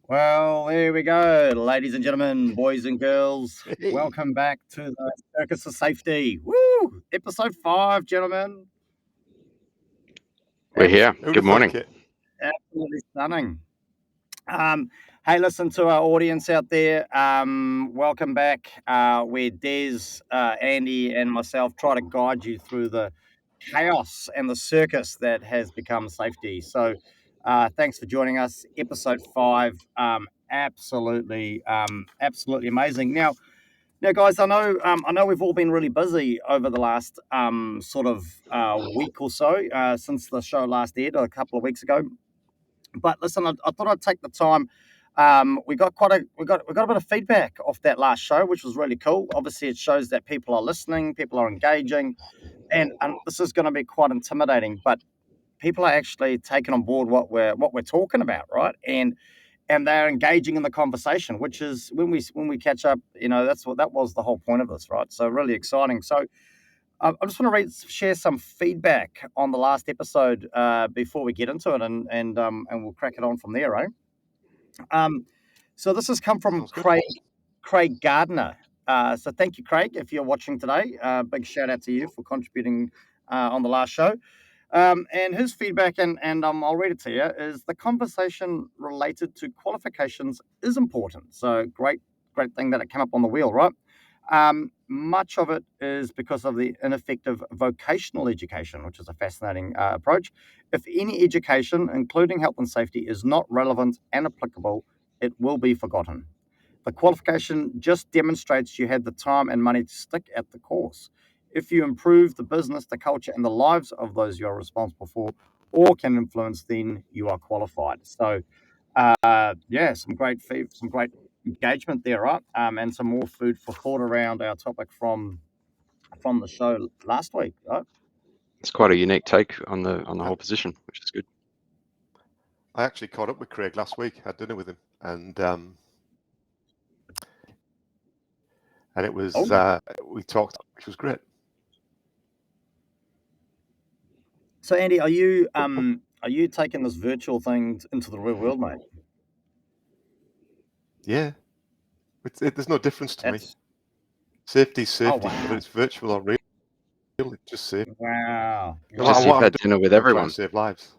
Well, here we go, ladies and gentlemen, boys and girls. Hey. Welcome back to the Circus of Safety. Woo! Episode 5, gentlemen. We're here. Who'd Good have thought morning. it? Absolutely stunning. Hey, listen to our audience out there. Welcome back. Where Des, Andy, and myself try to guide you through the chaos and the circus that has become safety. So, thanks for joining us. Episode 5. Absolutely amazing. Now, guys, I know we've all been really busy over the last week or so since the show last aired a couple of weeks ago. But listen, I thought I'd take the time. We got we got a bit of feedback off that last show, which was really cool. Obviously, it shows that people are listening, people are engaging, and this is going to be quite intimidating. But people are actually taking on board what we're talking about, right? And they're engaging in the conversation, which is when we catch up. That was the whole point of this, right? So really exciting. So I just want to share some feedback on the last episode before we get into it, and we'll crack it on from there, right? So this has come from Sounds good. Craig Gardner. So thank you, Craig, if you're watching today. Big shout out to you for contributing on the last show. And his feedback, and I'll read it to you, is the conversation related to qualifications is important. So great thing that it came up on the wheel, right? Much of it is because of the ineffective vocational education, which is a fascinating approach. If any education, including health and safety, is not relevant and applicable, it will be forgotten. The qualification just demonstrates you had the time and money to stick at the course. If you improve the business, the culture, and the lives of those you're responsible for or can influence, then you are qualified. So, some great engagement there, right? And some more food for thought around our topic from the show last week, right? It's quite a unique take on the whole position, which is good. I actually caught up with Craig last week. Had dinner with him, and it was we talked, which was great. So, Andy, are you taking this virtual thing into the real world, mate? Yeah, there's no difference to me. That's Safety's safety, wow. whether it's virtual or real. It's just safe. Wow. Just you've had dinner with I'm trying everyone. to save lives.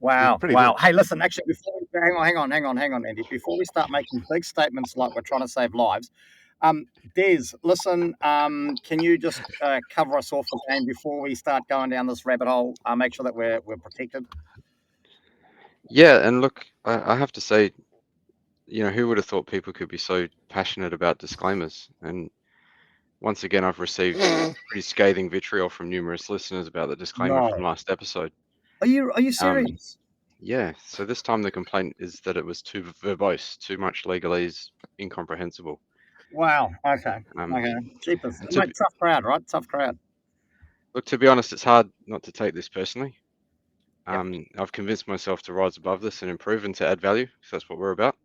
Wow. Pretty Wow. much. Hey, listen, actually, hang on, Andy. Before we start making big statements like we're trying to save lives, Des, listen, can you just cover us off again before we start going down this rabbit hole? Make sure that we're protected. Yeah, and look, I have to say, who would have thought people could be so passionate about disclaimers? And once again, I've received pretty scathing vitriol from numerous listeners about the disclaimer from last episode. Are you serious? Yeah, so this time the complaint is that it was too verbose, too much legalese, incomprehensible. Wow. Okay. Jeepers. Mate, tough crowd, right? Tough crowd. Look, to be honest, it's hard not to take this personally. I've convinced myself to rise above this and improve and to add value, because that's what we're about.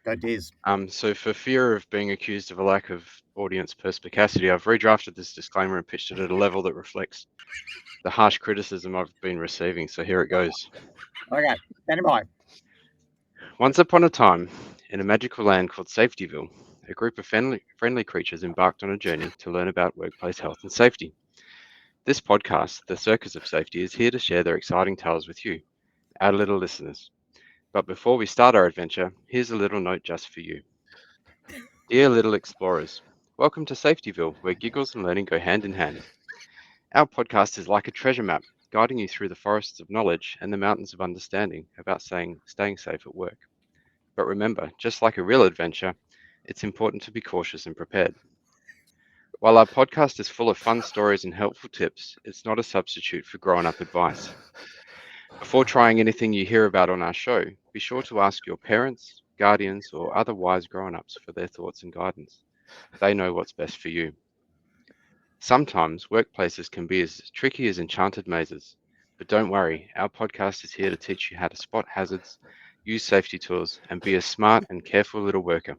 Go Des. So for fear of being accused of a lack of audience perspicacity, I've redrafted this disclaimer and pitched it at a level that reflects the harsh criticism I've been receiving. So here it goes. Okay, stand by. Once upon a time, in a magical land called Safetyville, a group of friendly creatures embarked on a journey to learn about workplace health and safety. This podcast, The Circus of Safety, is here to share their exciting tales with you, our little listeners. But before we start our adventure, here's a little note just for you. Dear little explorers, welcome to Safetyville, where giggles and learning go hand in hand. Our podcast is like a treasure map, guiding you through the forests of knowledge and the mountains of understanding about staying safe at work. But remember, just like a real adventure, it's important to be cautious and prepared. While our podcast is full of fun stories and helpful tips, it's not a substitute for grown-up advice. Before trying anything you hear about on our show, be sure to ask your parents, guardians, or other wise grown-ups for their thoughts and guidance. They know what's best for you. Sometimes workplaces can be as tricky as enchanted mazes, but don't worry, our podcast is here to teach you how to spot hazards, use safety tools, and be a smart and careful little worker.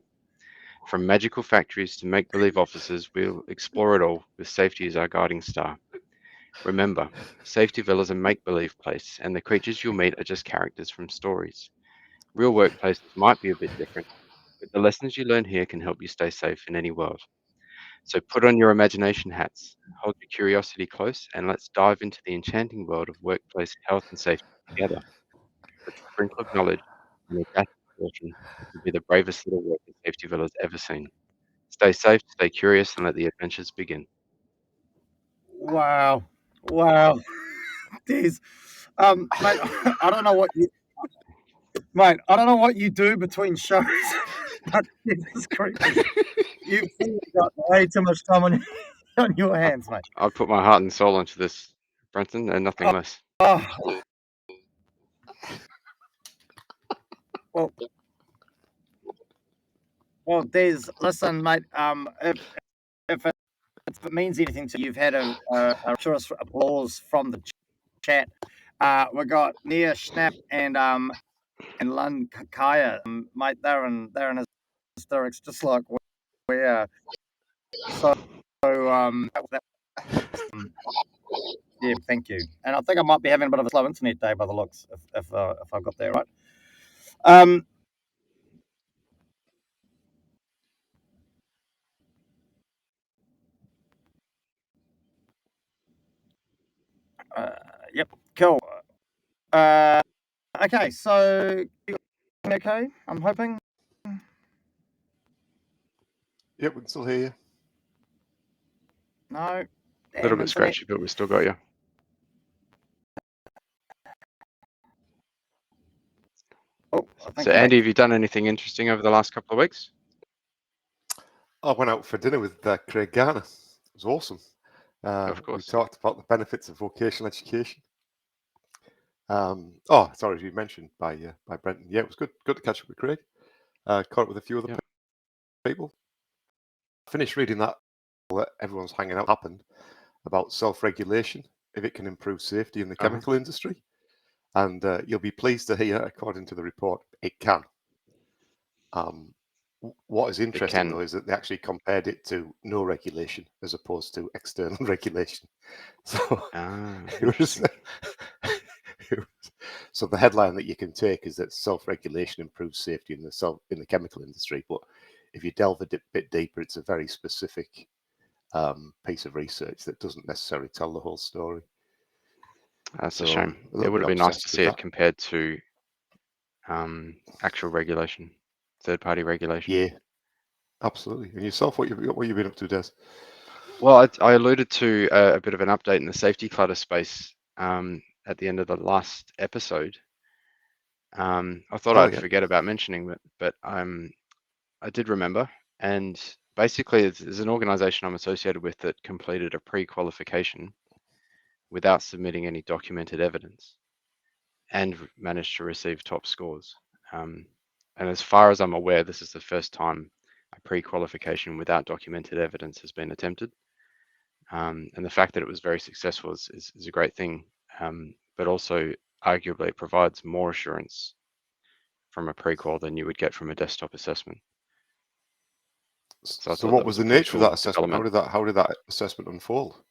From magical factories to make-believe offices, we'll explore it all with safety as our guiding star. Remember, Safetyville is a make-believe place, and the creatures you'll meet are just characters from stories. Real workplaces might be a bit different, but the lessons you learn here can help you stay safe in any world. So put on your imagination hats, hold your curiosity close, and let's dive into the enchanting world of workplace health and safety together. With a sprinkle of knowledge and a dash of caution, you'll be the bravest little worker Safetyville has ever seen. Stay safe, stay curious, and let the adventures begin. Wow. Wow. Des, mate, I don't know what you, mate, I don't know what you do between shows, but Jesus creepy. You've clearly got way too much time on your hands, mate. I put my heart and soul into this, Brenton, and nothing less. Oh, well, well, Des, listen, mate. If it means anything to you, you've had a rapturous applause from the chat. We got Nia Schnapp and Lund Kaya, mate. They're in hysterics, just like we are. So yeah, thank you. And I think I might be having a bit of a slow internet day by the looks, if I've got that right. Yep, cool. Okay, so okay, I'm hoping. Yep, we can still hear you. No, A little bit internet. scratchy, but we still got you. Oh, I think So, Andy, have you done anything interesting over the last couple of weeks? I went out for dinner with Craig Garner. It was awesome. Of We course. talked about the benefits of vocational education. Sorry, as you mentioned by Brenton. Yeah, it was good to catch up with Craig. Caught up with a few other people. Finished reading that everyone's hanging out happened about self-regulation, if it can improve safety in the chemical industry. And you'll be pleased to hear, according to the report, it can. What is interesting, though, is that they actually compared it to no regulation as opposed to external regulation. So, so the headline that you can take is that self-regulation improves safety in the chemical industry. But if you delve a bit deeper, it's a very specific piece of research that doesn't necessarily tell the whole story. That's a shame. It would have been nice to see it compared to actual regulation, third-party regulation. Yeah, absolutely. And yourself, what you been up to, Des? Well, I alluded to a bit of an update in the safety clutter space at the end of the last episode. I thought I'd forget about mentioning it, but I did remember. And basically, there's an organization I'm associated with that completed a pre-qualification without submitting any documented evidence and managed to receive top scores. And as far as I'm aware, this is the first time a pre-qualification without documented evidence has been attempted. And the fact that it was very successful is a great thing, but also arguably it provides more assurance from a pre-qual than you would get from a desktop assessment. So what was the nature of that assessment? How did that assessment unfold?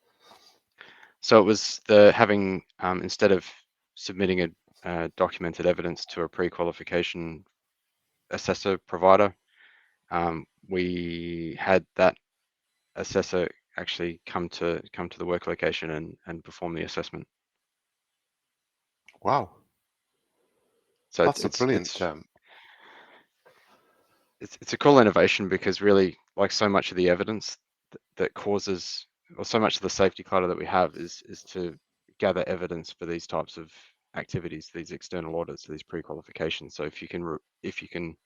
So it was the having instead of submitting a documented evidence to a pre-qualification assessor provider, we had that assessor actually come to the work location and perform the assessment. Wow. So that's a brilliant it's a cool innovation, because really, like so much of the evidence that causes, or so much of the safety clutter that we have is to gather evidence for these types of activities, these external audits, these pre-qualifications. So if you can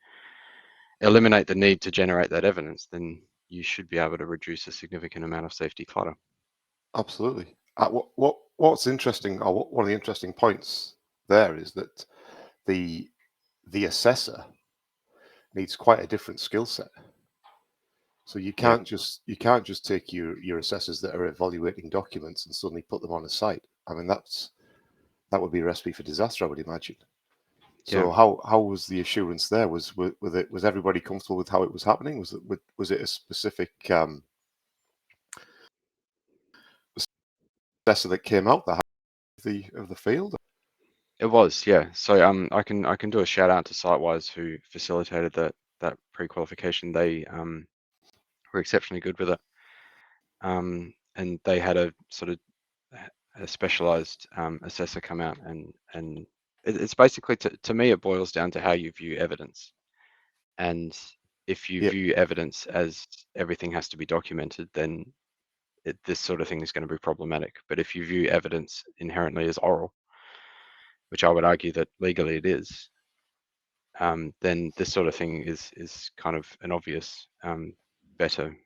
eliminate the need to generate that evidence, then you should be able to reduce a significant amount of safety clutter. Absolutely. What's interesting, or one of the interesting points there, is that the assessor needs quite a different skill set. So you can't just take your assessors that are evaluating documents and suddenly put them on a site. I mean, that would be a recipe for disaster, I would imagine. So how was the assurance there? Was everybody comfortable with how it was happening? Was it a specific assessor that came out of the field? It was, yeah. So I can do a shout out to Sitewise who facilitated that pre-qualification. They were exceptionally good with it, and they had a sort of a specialized assessor come out, and it's basically, to me, it boils down to how you view evidence. And if you Yep. view evidence as everything has to be documented, then this sort of thing is going to be problematic. But if you view evidence inherently as oral, which I would argue that legally it is, then this sort of thing is kind of an obvious better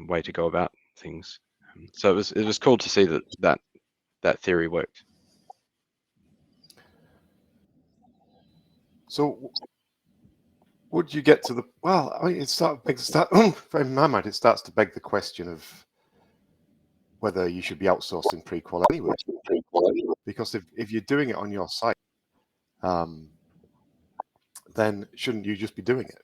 way to go about things. So it was cool to see that theory worked. So would you get to the, well, I mean, in my mind, it starts to beg the question of whether you should be outsourcing pre-qual anyway. Because if you're doing it on your site, then shouldn't you just be doing it?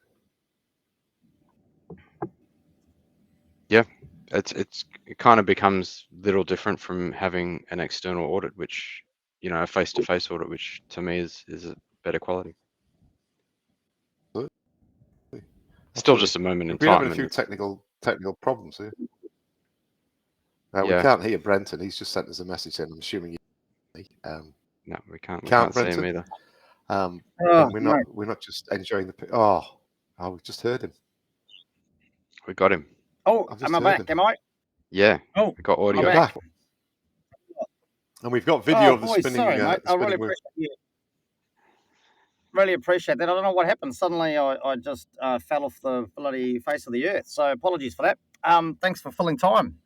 Yeah, it kind of becomes little different from having an external audit, which, you know, a face-to-face audit, which to me is a better quality. Still just a moment in We've been having time. a few technical problems here. We Yeah. can't hear Brenton. He's just sent us a message in. I'm assuming you. No, we can't see him Brenton? either. We're not just enjoying the. Oh, we've just heard him. We got him. Oh, I've just am I heard back? him. Am I? Yeah. Oh, We got I'm audio. back. And we've got video Oh, of the boys, spinning. sorry, mate. I really wheel. appreciate that. I don't know what happened. Suddenly, I just fell off the bloody face of the earth. So apologies for that. Thanks for filling time.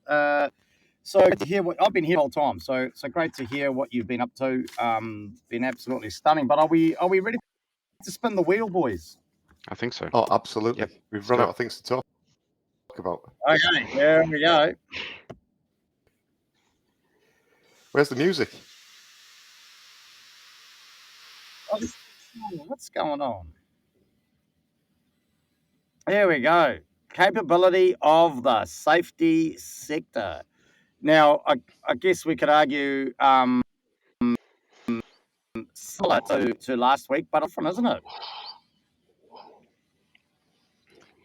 So great to hear what I've been here all the time. So great to hear what you've been up to. Been absolutely stunning. But are we ready to spin the wheel, boys? I think so. Oh, absolutely. Yep. We've run out of things to talk about. Okay, there we go. Where's the music? What's going on? Here we go. Capability of the safety sector. Now, I guess we could argue similar to last week, but different, isn't it?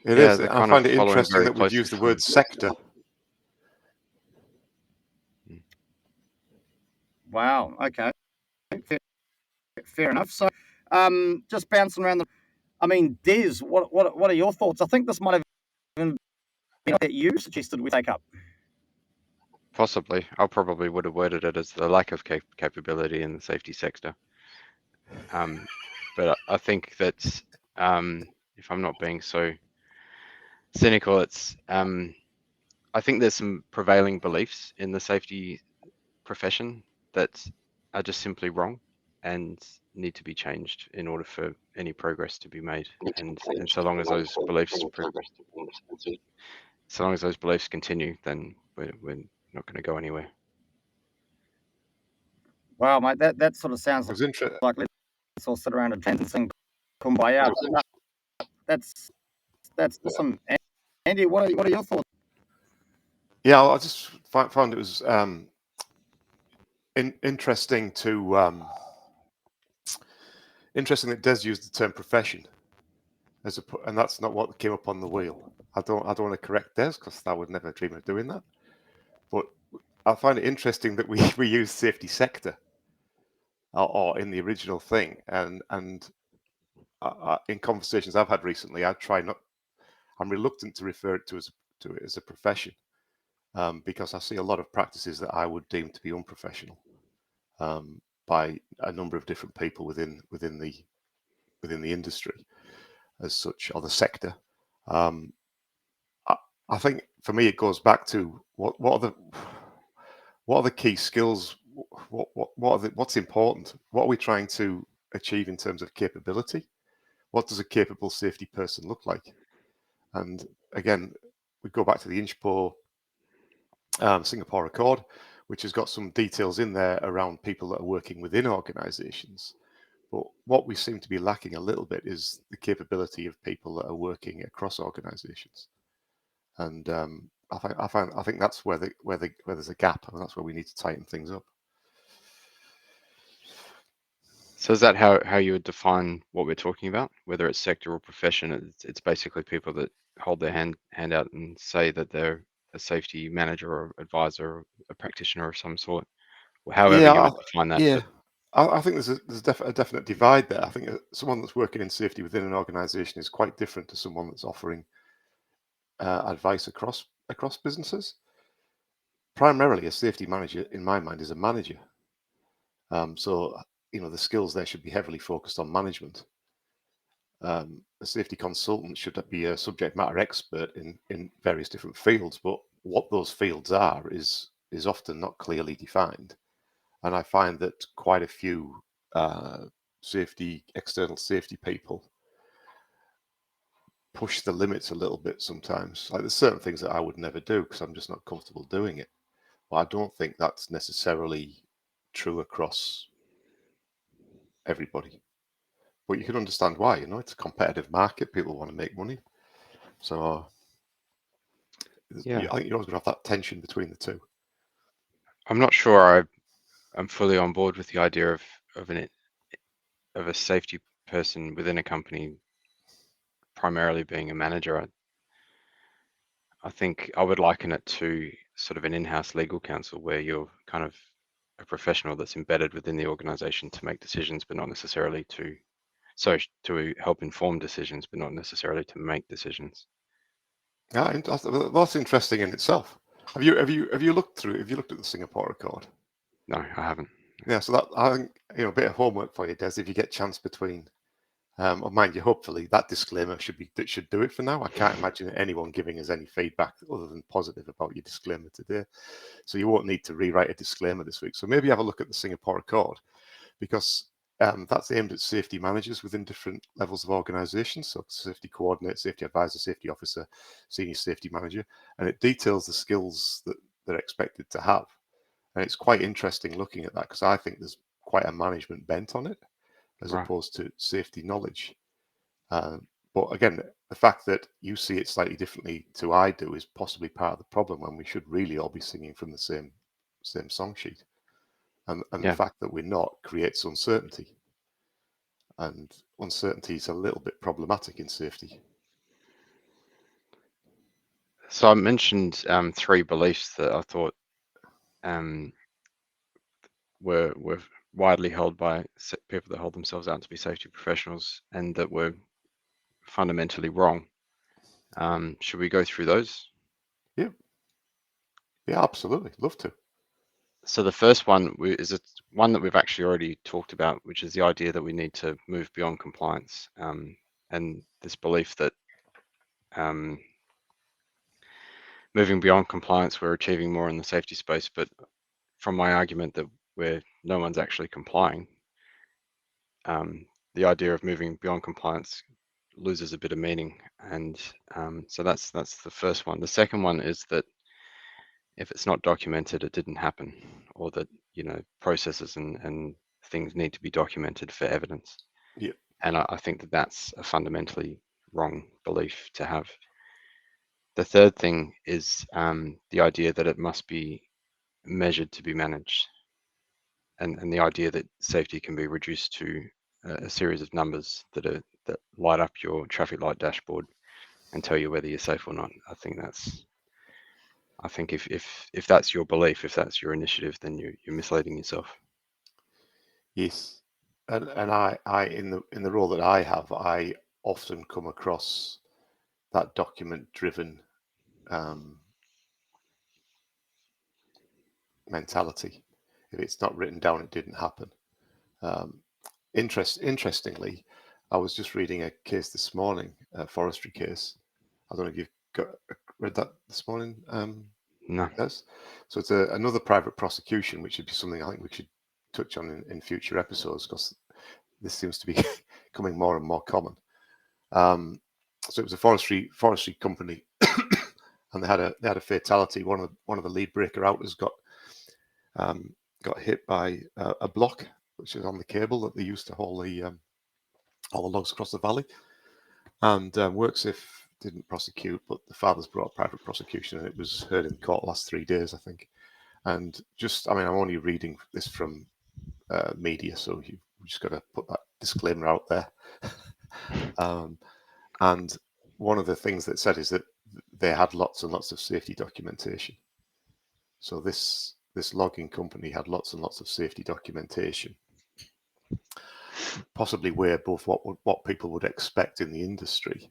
It Yeah, is. they're I kind find of it following interesting very that we've closely used the from- word sector. Wow. Okay. Fair enough. So, just bouncing around I mean, Des, what are your thoughts? I think this might have been that you suggested we take up. Possibly. I probably would have worded it as the lack of capability in the safety sector. But I think that if I'm not being so cynical, it's I think there's some prevailing beliefs in the safety profession that are just simply wrong and need to be changed in order for any progress to be made. And so long as those beliefs continue, then we're not going to go anywhere. Wow, mate, that sort of sounds It was interesting. like let's all sit around and sing kumbaya. That's awesome. Andy, what are your thoughts? Yeah, I just found it was interesting to interesting that Des used the term profession and that's not what came up on the wheel. I don't want to correct Des because I would never dream of doing that. But I find it interesting that we use safety sector or in the original thing, and in conversations I've had recently, I'm reluctant to refer to it as a profession. Because I see a lot of practices that I would deem to be unprofessional by a number of different people within the industry as such, or the sector. I think for me it goes back to what are the key skills? What's important? What are we trying to achieve in terms of capability? What does a capable safety person look like? And again, we go back to the INCHPO Singapore Accord, which has got some details in there around people that are working within organizations. But what we seem to be lacking a little bit is the capability of people that are working across organizations. And I think that's where there's a gap, and that's where we need to tighten things up. So is that how you would define what we're talking about? Whether it's sector or profession, it's basically people that hold their hand out and say that they're a safety manager or advisor or a practitioner of some sort, or however Yeah, you would define that. yeah. But I think there's a definite divide there. I think someone that's working in safety within an organisation is quite different to someone that's offering advice across businesses. Primarily, a safety manager, in my mind, is a manager. So the skills there should be heavily focused on management. A safety consultant should be a subject matter expert in various different fields, but what those fields are is often not clearly defined. And I find that quite a few external safety people push the limits a little bit sometimes. Like there's certain things that I would never do because I'm just not comfortable doing it. But I don't think that's necessarily true across everybody. But you can understand why. It's a competitive market. People want to make money. So yeah, I think you're always going to have that tension between the two. I'm not sure I'm fully on board with the idea of a safety person within a company primarily being a manager. I think I would liken it to sort of an in-house legal counsel where you're kind of a professional that's embedded within the organization to make decisions, but not necessarily to help inform decisions, but not necessarily to make decisions. Yeah, that's interesting in itself. Have you looked at the Singapore Accord? No, I haven't. Yeah, so that I think a bit of homework for you, Des, if you get chance between. Or mind you, hopefully that disclaimer should do it for now. I can't imagine anyone giving us any feedback other than positive about your disclaimer today. So you won't need to rewrite a disclaimer this week. So maybe have a look at the Singapore Accord, because that's aimed at safety managers within different levels of organizations. So safety coordinator, safety advisor, safety officer, senior safety manager, and it details the skills that they're expected to have. And it's quite interesting looking at that because I think there's quite a management bent on it as Right. opposed to safety knowledge. But again, the fact that you see it slightly differently to I do is possibly part of the problem when we should really all be singing from the same song sheet. And Yeah. the fact that we're not creates uncertainty. And uncertainty is a little bit problematic in safety. So I mentioned 3 beliefs that I thought were widely held by people that hold themselves out to be safety professionals and that were fundamentally wrong. Should we go through those? Yeah, absolutely. Love to. So the first one is one that we've actually already talked about, which is the idea that we need to move beyond compliance, and this belief that moving beyond compliance, we're achieving more in the safety space. But from my argument that where no one's actually complying, the idea of moving beyond compliance loses a bit of meaning. And so that's the first one. The second one is that if it's not documented, it didn't happen, or that processes and things need to be documented for evidence. Yeah. And I think that that's a fundamentally wrong belief to have. The third thing is the idea that it must be measured to be managed, and the idea that safety can be reduced to a series of numbers that light up your traffic light dashboard and tell you whether you're safe or not. I think if that's your belief, if that's your initiative, then you're misleading yourself. Yes, and I in the role that I have, I often come across that document-driven mentality. If it's not written down, it didn't happen. Interestingly, I was just reading a case this morning, a forestry case. I don't know if you've read that this morning. No. Yes. So it's another private prosecution, which would be something I think we should touch on in future episodes because this seems to be becoming more and more common. So it was a forestry company, and they had a fatality. One of the lead breaker outers got hit by a block which is on the cable that they used to haul the logs across the valley. And WorkSafe didn't prosecute, but the fathers brought private prosecution, and it was heard in court the last 3 days, I think. And I'm only reading this from media, so We just got to put that disclaimer out there. And one of the things that said is that they had lots and lots of safety documentation. So this logging company had lots and lots of safety documentation, possibly way above what people would expect in the industry.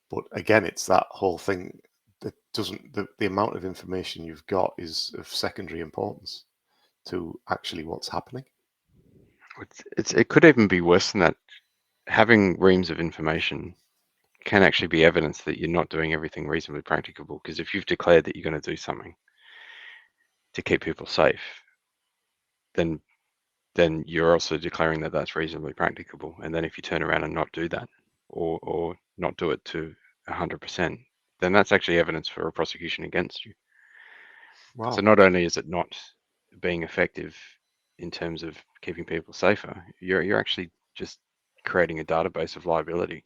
But again, it's that whole thing that doesn't, the amount of information you've got is of secondary importance to actually what's happening. It could even be worse than that. Having reams of information can actually be evidence that you're not doing everything reasonably practicable, because if you've declared that you're going to do something to keep people safe, then you're also declaring that that's reasonably practicable. And then if you turn around and not do that, or not do it to 100%, then that's actually evidence for a prosecution against you. Wow. So not only is it not being effective in terms of keeping people safer, you're actually just creating a database of liability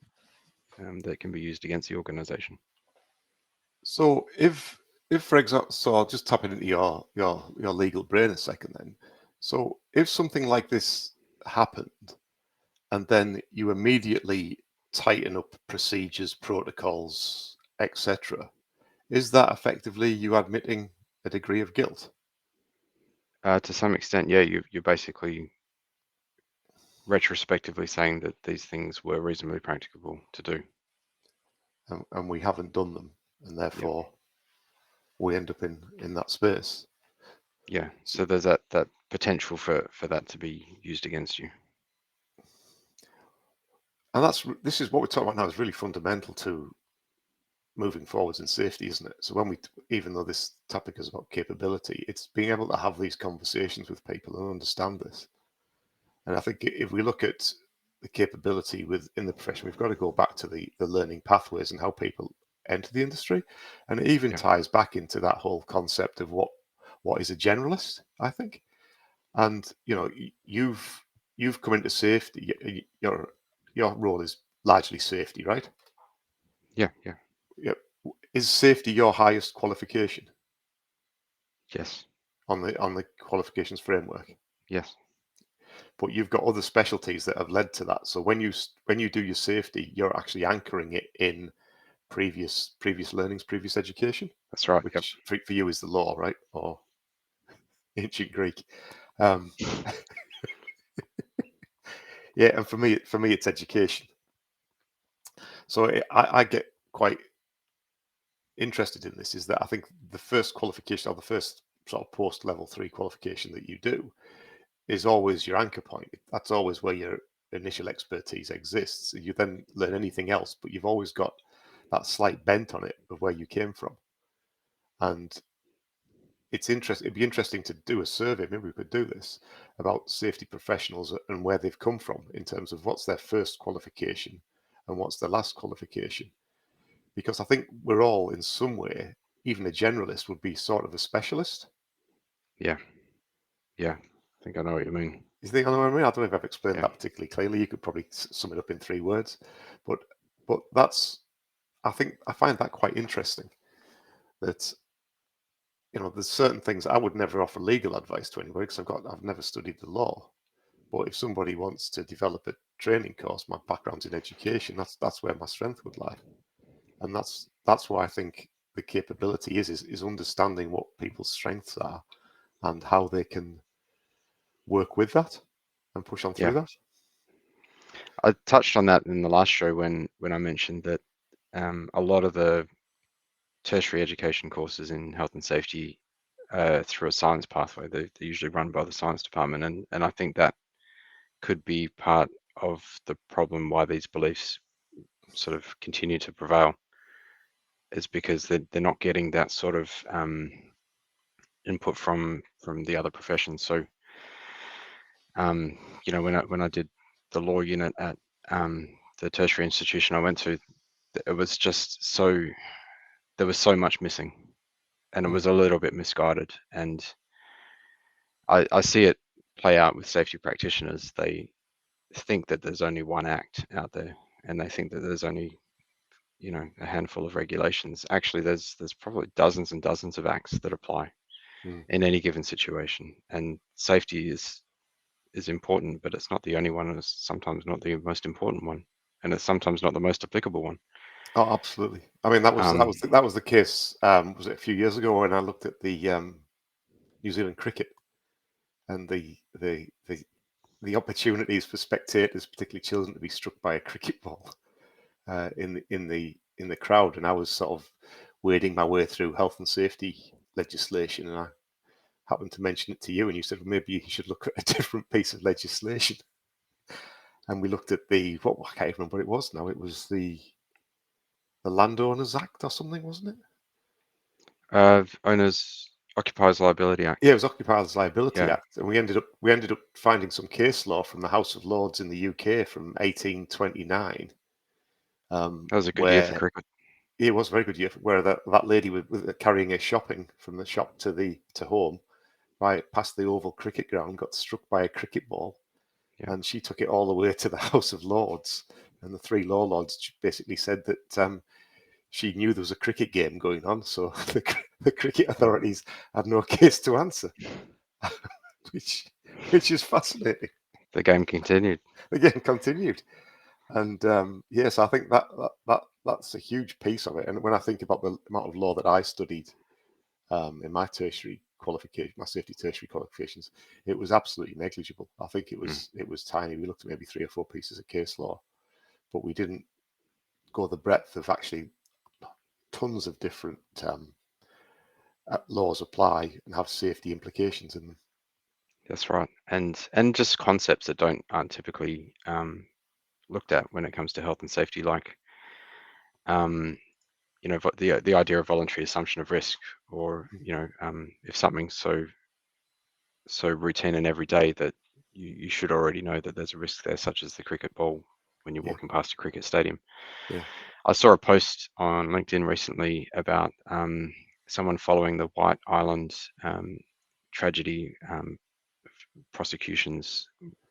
that can be used against the organization. So if for example, so I'll just tap it into your legal brain a second then. So if something like this happened, and then you immediately tighten up procedures, protocols, etc., is that effectively you admitting a degree of guilt? To some extent, yeah, you're basically retrospectively saying that these things were reasonably practicable to do. And we haven't done them, and therefore we end up in that space. Yeah, so there's that potential for that to be used against you. And this is what we're talking about now is really fundamental to moving forwards in safety, isn't it? So when even though this topic is about capability, it's being able to have these conversations with people and understand this. And I think if we look at the capability within the profession, we've got to go back to the learning pathways and how people enter the industry. And it even ties back into that whole concept of what is a generalist, I think. And you've come into safety. Your role is largely safety, right? Yeah. Is safety your highest qualification? Yes. On the qualifications framework. Yes. But you've got other specialties that have led to that. So when you do your safety, you're actually anchoring it in previous learnings, previous education. That's right. Which for you is the law, right? Or ancient Greek. Yeah, and for me it's education. So I get quite interested in this, is that I think the first qualification, or the first sort of post level 3 qualification that you do, is always your anchor point. That's always where your initial expertise exists. You then learn anything else, but you've always got that slight bent on it of where you came from. And it'd be interesting to do a survey, maybe we could do this, about safety professionals and where they've come from in terms of what's their first qualification and what's their last qualification. Because I think we're all in some way, even a generalist would be sort of a specialist. Yeah. I think I know what you mean. You think I know what I mean? I don't know if I've explained that particularly clearly. You could probably sum it up in 3 words, but that's, I find that quite interesting. That there's certain things I would never offer legal advice to anybody because I've never studied the law. But if somebody wants to develop a training course, my background's in education. That's where my strength would lie, and that's why I think the capability is understanding what people's strengths are and how they can work with that and push on through that. I touched on that in the last show when I mentioned that a lot of the tertiary education courses in health and safety through a science pathway. They're usually run by the science department, and I think that could be part of the problem why these beliefs sort of continue to prevail, is because they're not getting that sort of input from the other professions. So when I did the law unit at the tertiary institution I went to, it was just there was so much missing, and it was a little bit misguided. And I see it play out with safety practitioners. They think that there's only one act out there, and they think that there's only a handful of regulations. Actually, there's probably dozens and dozens of acts that apply in any given situation, and safety is is important, but it's not the only one, and it's sometimes not the most important one, and it's sometimes not the most applicable one. Oh, absolutely. I mean, that was the case. Was it a few years ago when I looked at the New Zealand cricket and the opportunities for spectators, particularly children, to be struck by a cricket ball in the crowd, and I was sort of wading my way through health and safety legislation, and I happened to mention it to you, and you said, well, maybe you should look at a different piece of legislation. And we looked at I can't remember what it was now. It was the Landowners Act or something, wasn't it? Owners Occupiers Liability Act. Yeah, it was Occupiers Liability Yeah. Act, and we ended up finding some case law from the House of Lords in the UK from 1829. That was a good year for cricket. It was a very good year, where that lady with carrying her shopping from the shop to home, right past the oval cricket ground, got struck by a cricket ball, Yeah. and she took it all the way to the House of Lords, and the three law lords basically said that she knew there was a cricket game going on, so the cricket authorities had no case to answer, which is fascinating. The game continued. The game continued, and yes, I think that's a huge piece of it. And when I think about the amount of law that I studied in my tertiary qualification, my safety tertiary qualifications, it was absolutely negligible. I think it was tiny. We looked at maybe 3 or 4 pieces of case law, but we didn't go the breadth of actually tons of different laws apply and have safety implications in them. That's right, and just concepts that aren't typically looked at when it comes to health and safety, like the idea of voluntary assumption of risk, or if something's so routine and everyday that you should already know that there's a risk there, such as the cricket ball when you're walking past a cricket stadium. Yeah. I saw a post on LinkedIn recently about someone following the White Island tragedy prosecutions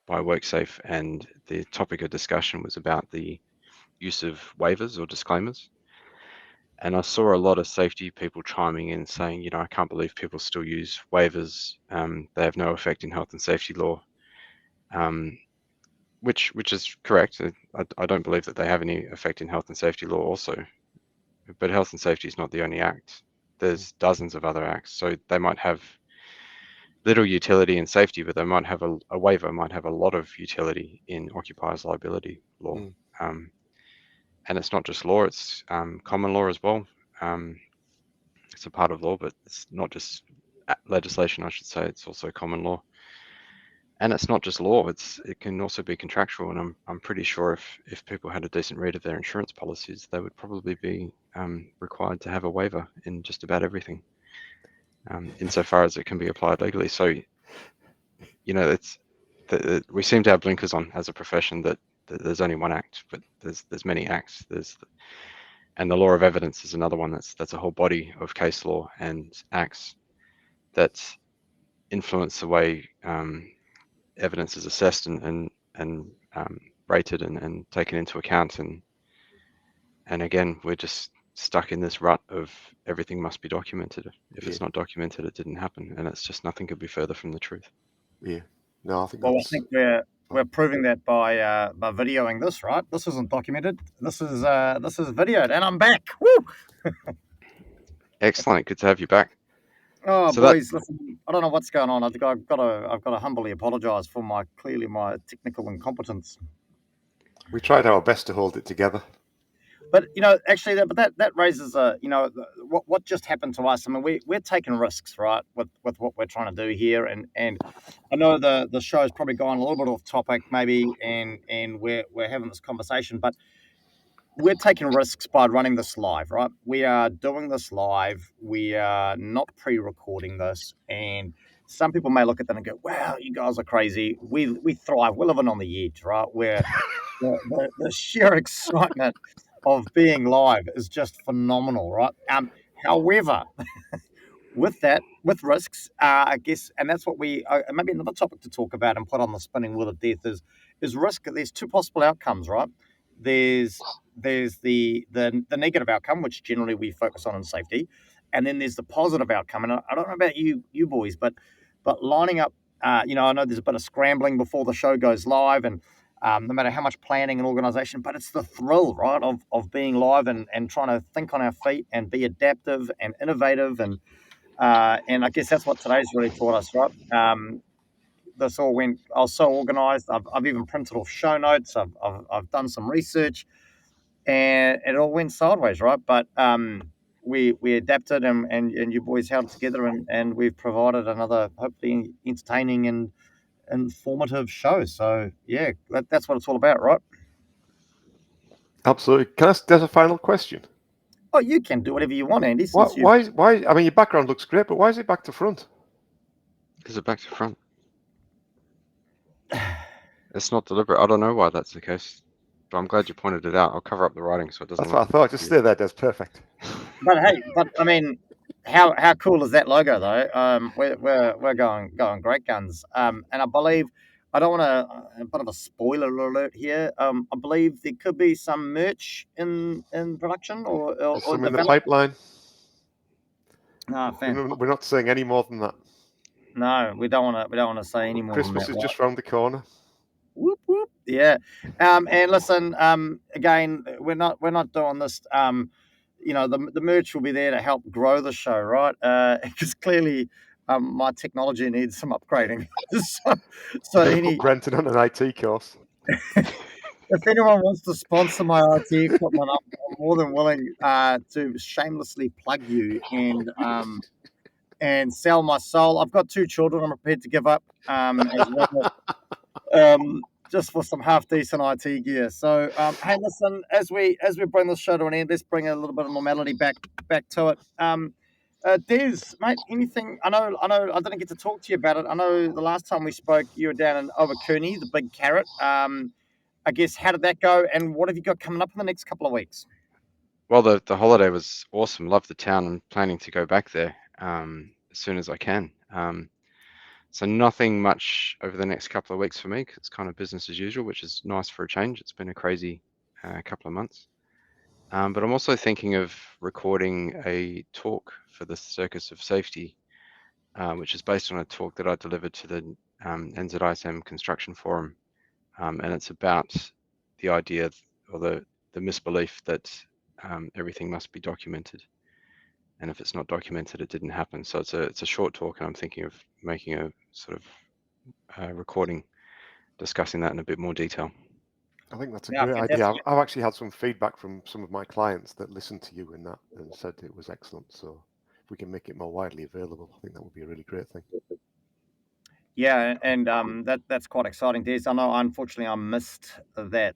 by WorkSafe, and the topic of discussion was about the use of waivers or disclaimers. And I saw a lot of safety people chiming in saying, I can't believe people still use waivers. They have no effect in health and safety law, which is correct. I don't believe that they have any effect in health and safety law also. But health and safety is not the only act. There's dozens of other acts. So they might have little utility in safety, but they might have a waiver might have a lot of utility in occupiers liability law. And it's not just law, it's common law as well. It's a part of law, but it's not just legislation, I should say. It's also common law. And it's not just law, it can also be contractual. And I'm pretty sure if people had a decent read of their insurance policies, they would probably be required to have a waiver in just about everything, insofar as it can be applied legally. So, it's we seem to have blinkers on as a profession that there's only one act, but there's many acts. And the law of evidence is another one. That's a whole body of case law and acts that influence the way evidence is assessed and rated and taken into account. And again, we're just stuck in this rut of everything must be documented. If it's not documented, it didn't happen, and it's just nothing could be further from the truth. Yeah. No, I think. Well, I think we're proving that by videoing this, right? This isn't documented. This is videoed, and I'm back. Woo! Excellent. Good to have you back. Oh, so boys, listen, I don't know what's going on. I think I've got to humbly apologise for my technical incompetence. We tried our best to hold it together. But actually, that raises what just happened to us. I mean, we're taking risks, right, with what we're trying to do here, and I know the show's probably gone a little bit off topic, maybe, and we're having this conversation, but we're taking risks by running this live, right? We are doing this live. We are not pre-recording this, and some people may look at that and go, "Wow, you guys are crazy." We thrive. We're living on the edge, right? Where the sheer excitement of being live is just phenomenal, right? However, with risks, I guess, and that's what maybe another topic to talk about and put on the spinning wheel of death is risk. There's two possible outcomes, right? There's the negative outcome, which generally we focus on in safety, and then there's the positive outcome. And I don't know about you boys, but lining up I know there's a bit of scrambling before the show goes live, and no matter how much planning and organization, but it's the thrill, right, of being live and trying to think on our feet and be adaptive and innovative, and I guess that's what today's really taught us, right? This all went. I was so organized. I've even printed off show notes. I've done some research, and it all went sideways, right? But we adapted, and you boys held together, and we've provided another hopefully entertaining and informative show. So yeah, that's what it's all about, right? Absolutely. Can I ask, there's a final question. Oh, you can do whatever you want, Andy. Why? I mean, your background looks great, but why is it back to front? Is it back to front? It's not deliberate. I don't know why that's the case, but I'm glad you pointed it out. I'll cover up the writing so it doesn't. That's what I thought. Just stay there. That's perfect. But hey, I mean, how cool is that logo though? We're going great guns. And I believe I don't want to a bit of a spoiler alert here. I believe there could be some merch in production or There's some in the develop- pipeline. fan. We're not saying any more than that. No, we don't want to say any more. Christmas than is that, just round the corner. Whoop whoop. Yeah. And listen, again, we're not doing this. The merch will be there to help grow the show, right? Because clearly, my technology needs some upgrading. so any, Put Brenton on an IT course. if anyone wants to sponsor my IT equipment, I'm more than willing to shamelessly plug you and sell my soul. I've got 2 children I'm prepared to give up as well. Just for some half decent IT gear. So, hey, listen, as we bring this show to an end, let's bring a little bit of normality back to it. Des, mate, anything? I know. I didn't get to talk to you about it. I know the last time we spoke, you were down in Owakuni, the Big Carrot. I guess how did that go, and what have you got coming up in the next couple of weeks? Well, the holiday was awesome. Love the town. I'm planning to go back there as soon as I can. So nothing much over the next couple of weeks for me, 'cause it's kind of business as usual, which is nice for a change. It's been a crazy couple of months. But I'm also thinking of recording a talk for the Circus of Safety, which is based on a talk that I delivered to the NZISM Construction Forum. And it's about the idea or the misbelief that everything must be documented. And if it's not documented, it didn't happen. So it's a short talk, and I'm thinking of making a sort of recording discussing that in a bit more detail. I think that's a great idea. I've actually had some feedback from some of my clients that listened to you in that and said it was excellent. So if we can make it more widely available, I think that would be a really great thing. Yeah, and that's quite exciting, Des. I know, unfortunately, I missed that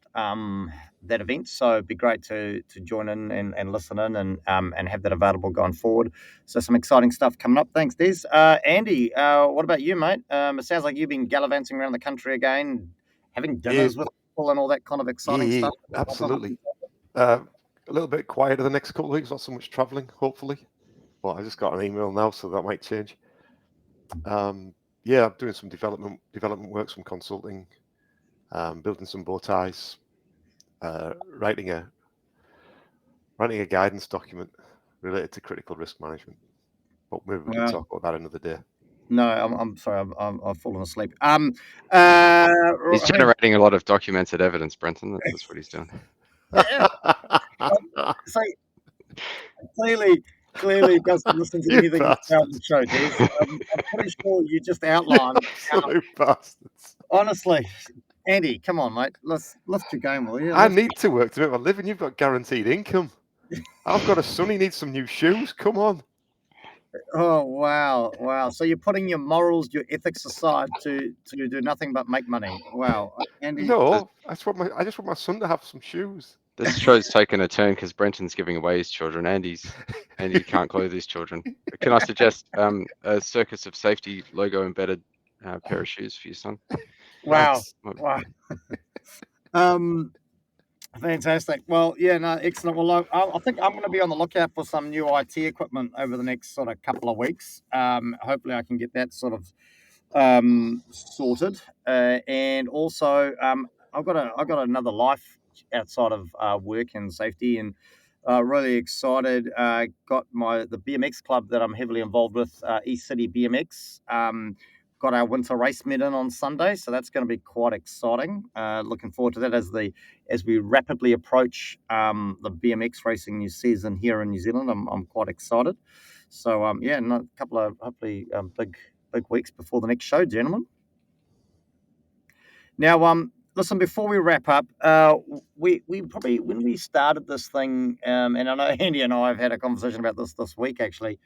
event, so it'd be great to join in and listen in and have that available going forward. So some exciting stuff coming up. Thanks, Des. Andy, what about you, mate? It sounds like you've been gallivanting around the country again, having dinners with people and all that kind of exciting stuff. Absolutely. A little bit quieter the next couple of weeks, not so much traveling, hopefully. But I just got an email now, so that might change. Yeah, I'm doing some development work, some consulting, building some bow ties, writing a guidance document related to critical risk management. But maybe we can talk about that another day. No, I'm sorry, I've fallen asleep. He's generating a lot of documented evidence, Brenton. That's what he's doing. So clearly doesn't listen to anything about the show, Des. I'm pretty sure you just outlined. Absolute bastards. Honestly, Andy, come on, mate. Let's lift your game, will you? I need to work to make my living. You've got guaranteed income. I've got a son. He needs some new shoes. Come on. Oh wow! So you're putting your morals, your ethics aside to do nothing but make money. Wow, Andy. No, I just want my son to have some shoes. This show's taken a turn because Brenton's giving away his children, and he can't clothe his children. Can I suggest a Circus of Safety logo embedded pair of shoes for your son? Wow! Fantastic. Well, yeah, no, excellent. Well, I think I'm going to be on the lookout for some new IT equipment over the next sort of couple of weeks. Hopefully, I can get that sort of sorted. And also, I've got another life outside of work and safety, and really excited. Got the BMX club that I'm heavily involved with, East City BMX. got our winter race met in on Sunday, so that's going to be quite exciting. Looking forward to that as we rapidly approach the BMX racing new season here in New Zealand. I'm quite excited. So a couple of hopefully big weeks before the next show, gentlemen. Now, listen, before we wrap up, we probably, when we started this thing, and I know Andy and I have had a conversation about this week, actually,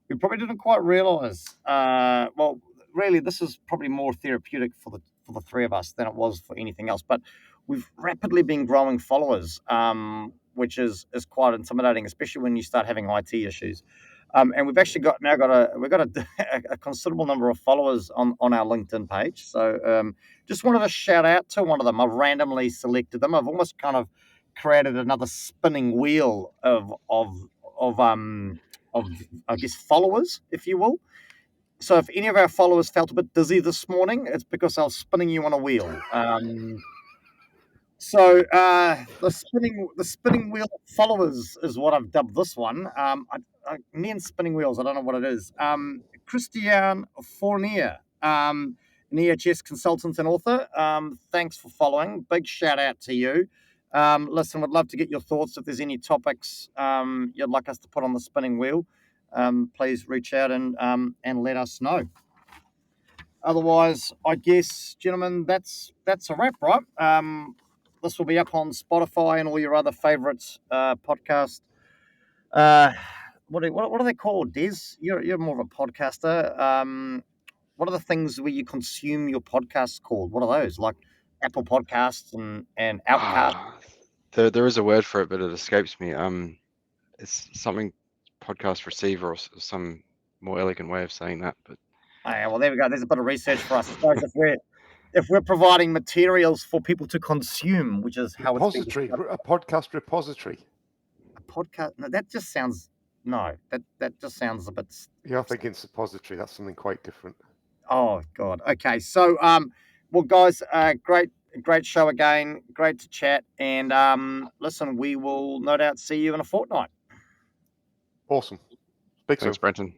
we probably didn't quite realise, well, really, this is probably more therapeutic for the three of us than it was for anything else, but we've rapidly been growing followers, which is quite intimidating, especially when you start having IT issues. And we've actually got a considerable number of followers on our LinkedIn page. So just wanted to shout out to one of them. I've randomly selected them. I've almost kind of created another spinning wheel of I guess followers, if you will. So if any of our followers felt a bit dizzy this morning, it's because I was spinning you on a wheel. So the spinning wheel of followers is what I've dubbed this one. Me and spinning wheels, I don't know what it is. Christian Fournier, an EHS consultant and author. Thanks for following. Big shout out to you. Listen, would love to get your thoughts. If there's any topics you'd like us to put on the spinning wheel, please reach out and let us know. Otherwise, I guess, gentlemen, that's a wrap, right? This will be up on Spotify and all your other favourite podcasts. What are they called, Des? You're more of a podcaster. What are the things where you consume your podcasts called? What are those? Like Apple Podcasts and Outcast? There is a word for it, but it escapes me. It's something podcast receiver or some more elegant way of saying that. But well, there we go. There's a bit of research for us. I suppose if we're providing materials for people to consume, which is how it's been. A podcast repository. A podcast? No, that just sounds. No, that just sounds a bit. You're thinking suppository. That's something quite different. Oh God. Okay. So, well, guys, great show again. Great to chat. And listen, we will no doubt see you in a fortnight. Awesome. Speak soon. thanks, Brenton.